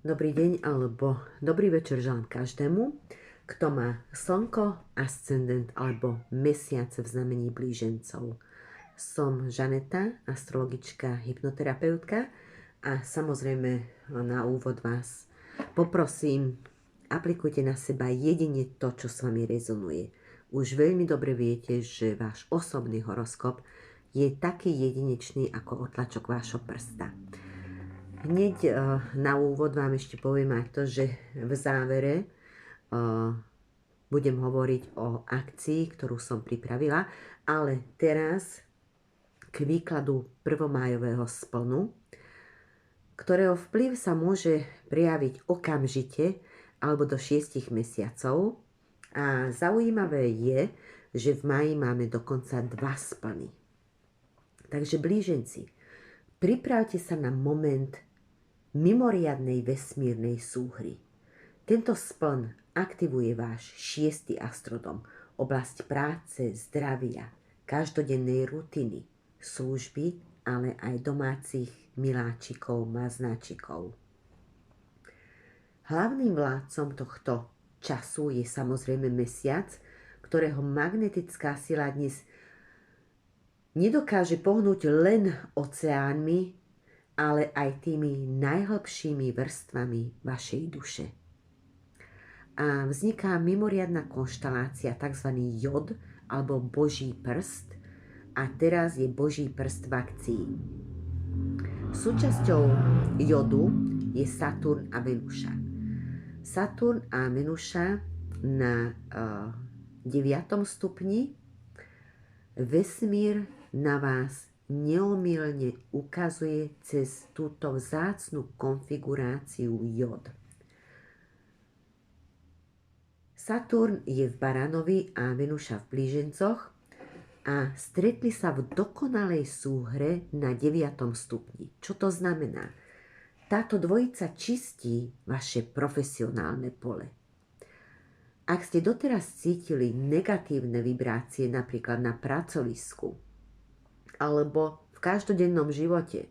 Dobrý deň alebo dobrý večer želám každému, kto má slnko, ascendent alebo mesiac v znamení blížencov. Som Žaneta, astrologička, hypnoterapeutka a samozrejme na úvod vás poprosím, aplikujte na seba jedine to, čo s vami rezonuje. Už veľmi dobre viete, že váš osobný horoskop je taký jedinečný ako otlačok vášho prsta. Hneď na úvod vám ešte poviem aj to, že v závere budem hovoriť o akcii, ktorú som pripravila, ale teraz k výkladu prvomájového splnu, ktorého vplyv sa môže prejaviť okamžite alebo do 6 mesiacov. A zaujímavé je, že v máji máme dokonca 2 splny. Takže blíženci, pripravte sa na moment mimoriadnej vesmírnej súhry. Tento spln aktivuje váš 6. astrodom, oblasť práce, zdravia, každodennej rutiny, služby, ale aj domácich miláčikov, maznáčikov. Hlavným vládcom tohto času je samozrejme mesiac, ktorého magnetická sila dnes nedokáže pohnúť len oceánmi, ale aj tými najhlbšími vrstvami vašej duše. A vzniká mimoriadna konštelácia, tzv. Jod, alebo Boží prst, a teraz je Boží prst v akcii. Súčasťou jodu je Saturn a Venuša. Saturn a Venuša na 9. stupni, vesmír na vás neomylne ukazuje cez túto vzácnu konfiguráciu jod. Saturn je v Baranovi a Venuša v Blížencoch a stretli sa v dokonalej súhre na 9. stupni. Čo to znamená? Táto dvojica čistí vaše profesionálne pole. Ak ste doteraz cítili negatívne vibrácie napríklad na pracovisku alebo v každodennom živote,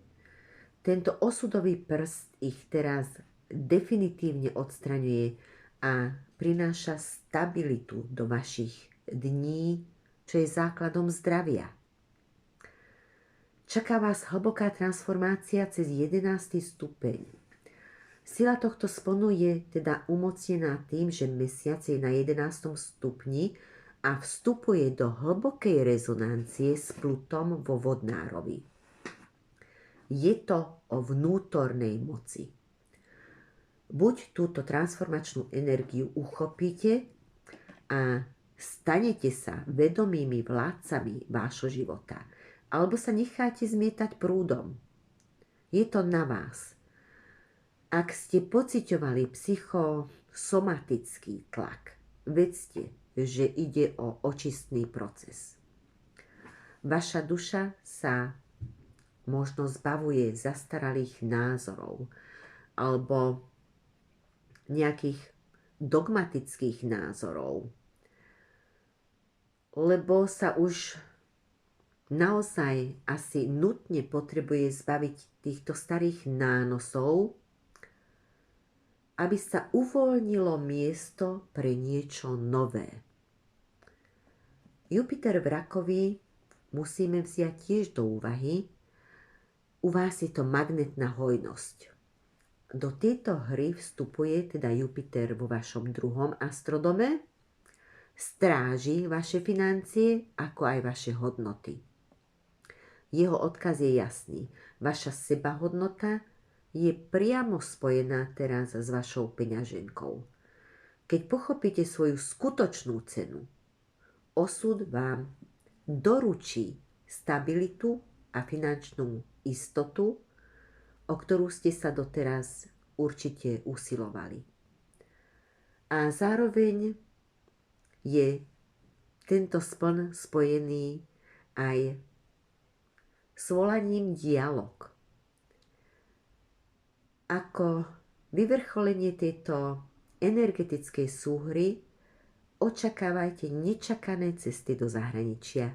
tento osudový prst ich teraz definitívne odstraňuje a prináša stabilitu do vašich dní, čo je základom zdravia. Čaká vás hlboká transformácia cez 11. stupeň. Sila tohto splnu je teda umocnená tým, že mesiac je na 11. stupni a vstupuje do hlbokej rezonancie s Plutom vo Vodnárovi. Je to o vnútornej moci. Buď túto transformačnú energiu uchopíte a stanete sa vedomými vládcami vášho života, alebo sa necháte zmietať prúdom. Je to na vás. Ak ste pociťovali psychosomatický tlak, vedzte, že ide o očistný proces. Vaša duša sa možno zbavuje zastaralých názorov alebo nejakých dogmatických názorov, lebo sa už naozaj asi nutne potrebuje zbaviť týchto starých nánosov, aby sa uvoľnilo miesto pre niečo nové. Jupiter v Rakovi musíme vziať tiež do úvahy. U vás je to magnetná hojnosť. Do tejto hry vstupuje teda Jupiter vo vašom 2. astrodome, stráži vaše financie, ako aj vaše hodnoty. Jeho odkaz je jasný. Vaša sebahodnota je priamo spojená teraz s vašou peňaženkou. Keď pochopíte svoju skutočnú cenu, osud vám doručí stabilitu a finančnú istotu, o ktorú ste sa doteraz určite usilovali. A zároveň je tento spln spojený aj s volaním dialog. Ako vyvrcholenie tejto energetickej súhry očakávajte nečakané cesty do zahraničia.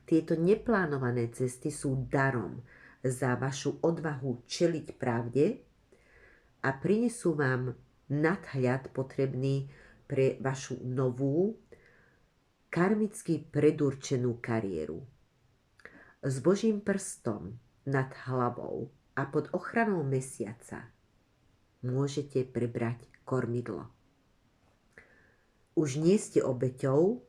Tieto neplánované cesty sú darom za vašu odvahu čeliť pravde a prinesú vám nadhľad potrebný pre vašu novú, karmicky predurčenú kariéru. S Božím prstom nad hlavou a pod ochranou mesiaca môžete prebrať kormidlo. Už nie ste obeťou,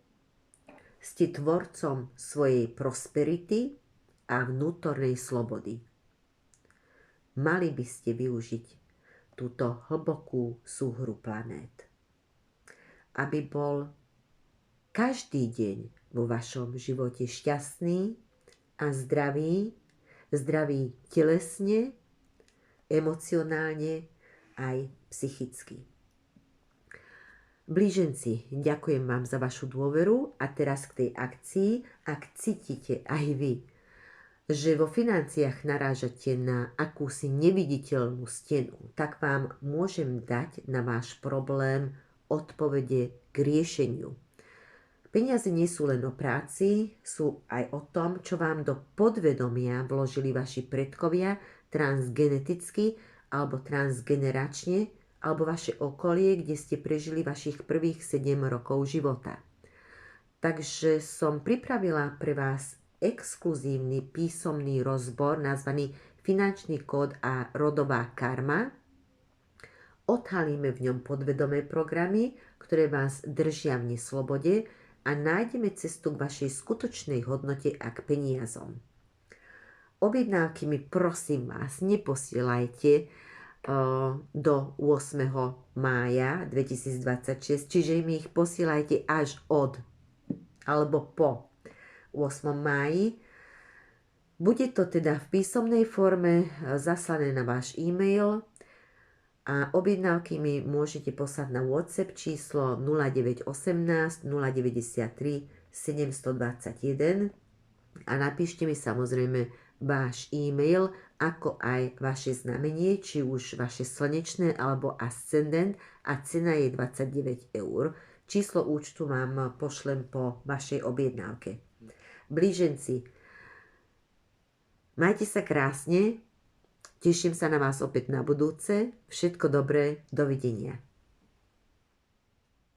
ste tvorcom svojej prosperity a vnútornej slobody. Mali by ste využiť túto hlbokú súhru planét, aby bol každý deň vo vašom živote šťastný a zdravý telesne, emocionálne aj psychicky. Blíženci, ďakujem vám za vašu dôveru a teraz k tej akcii. Ak cítite aj vy, že vo financiách narážate na akúsi neviditeľnú stenu, tak vám môžem dať na váš problém odpovede k riešeniu. Peniaze nie sú len o práci, sú aj o tom, čo vám do podvedomia vložili vaši predkovia transgeneticky alebo transgeneračne, alebo vaše okolie, kde ste prežili vašich prvých 7 rokov života. Takže som pripravila pre vás exkluzívny písomný rozbor nazvaný Finančný kód a rodová karma. Odhalíme v ňom podvedomé programy, ktoré vás držia v neslobode a nájdeme cestu k vašej skutočnej hodnote a k peniazom. Objednávky mi prosím vás neposielajte do 8. mája 2026, čiže mi ich posielajte až od alebo po 8. máji. Bude to teda v písomnej forme zaslané na váš e-mail a objednávky mi môžete poslať na WhatsApp číslo 0918 093 721 a napíšte mi samozrejme váš e-mail, ako aj vaše znamenie, či už vaše slnečné alebo ascendent a cena je 29 €. Číslo účtu vám pošlem po vašej objednávke. Blíženci, majte sa krásne, teším sa na vás opäť na budúce, všetko dobré, dovidenia.